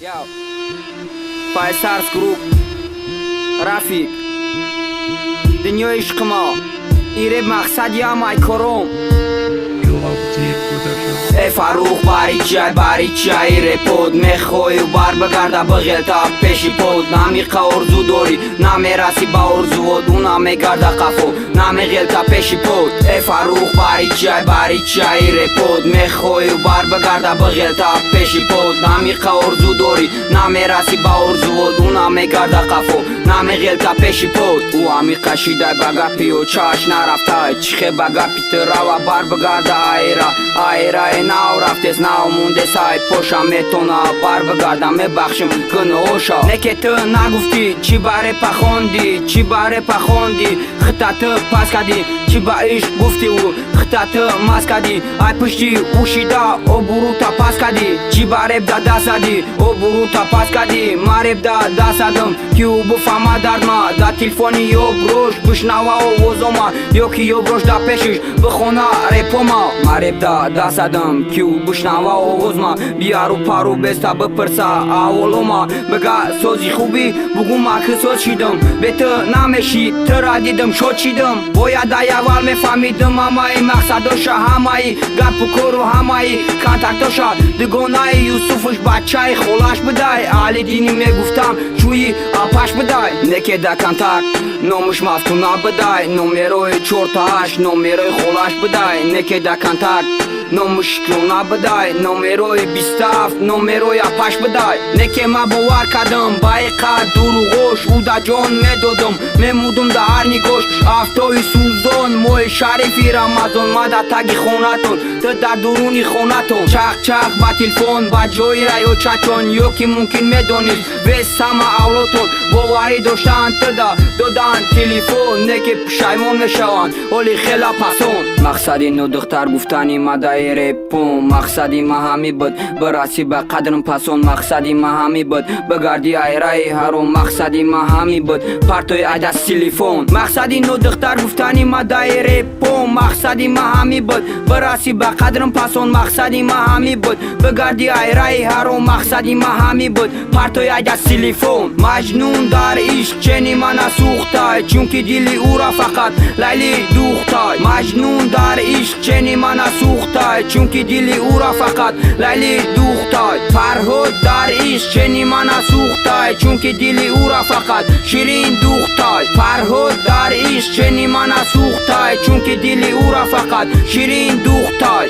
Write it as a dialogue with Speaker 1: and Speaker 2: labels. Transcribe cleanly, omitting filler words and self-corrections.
Speaker 1: Yo, Faysars Group Rafiq Dunyoy ishqimo Ireb maqsadiyam ay korom Фарух баричай репод мехои бар багарда бигелта пеши под намиқа орзу дори намераси ба орзуот уна мегарда қафо намегелта пеши под Фарух баричай репод мехои бар багарда бигелта пеши под намиқа орзу дори намераси ба орзуот уна мегарда қафо намегелта пеши под у амиқа шидай багапио чаш нарафтай чихе багапи трава бар багарда айра нав рафтес нав мундес ай поша метона бар бигардам мебахшим гуноша неке ту нагуфти чӣ баре пахонди хита ту пас кади чӣ ба ишқ гуфтиву хита ту мас кади ай пушти ушида обурута пас кади чӣ баребда даст зади обурута пас кади маребда даст задам ки ӯ буфама дардма да телефони ёброш бишнава овозома ё ки ёброш да пешиш бихона репома маребда даст задам ки ӯ бишнава овозма бияру пару беста бипирса аввалома бига сози хуби бугу ма ки соз шидам бе ту намеши тура дидам шод шидам бояд ай аввал мефаҳмидам ҳамаи мақсадоша ҳамаи гапу кору ҳамаи контактоша дугонаи юсуфуш бачаи холаш бидай аҳли дини мегуфтам чӯи апаш бидай неке да контакт номуш мафтуна бидай номерои 4-8 номерои холаш бидай неке да контакт номуш крона бидай номерои 27 номерои апаш бидай неке ма бовар кардам ба иқад дуруғош уда ҷон медодам мемудум да ҳар нигош ҳафтои сӯздон моҳи шарифи рамазон ма да таги хонатон ту дар дуруни хонатон чах ба телефон ба ҷои раёчатон ё ки мумкин медонед вес сама авлотон боварӣ доштан ту да додан телефон неке пушаймон мешаванд ҳоли хела пасон мақсади нодухтар гуфтани мадаи репон мақсади ма ҳами буд бираси ба қадрм пасон мақсади ма ҳами буд бигарди айраи ҳаром мақсади ма ҳами буд партои айдас телефон мақсади нодухтар гуфтани мадаи репон мақсади ма ҳами буд бираси ба қадрм пасон мақсади ма ҳами буд бигарди айраи ҳаром мақсади ма ҳами буд партои айдас телефон маҷнун дар ишқ чени мана сӯхтай чунки дили ӯра фақат лайли духтай маҷнун дар ишқ чени мана сӯхтай чунки дили ӯра фақат лайли духтай фарҳод дар ишқ чени мана сӯхтай чунки дили ӯра фақат ширин духтай фарҳод дар ишқ чени мана сӯхтай чунки дили ӯра фақат ширин духтай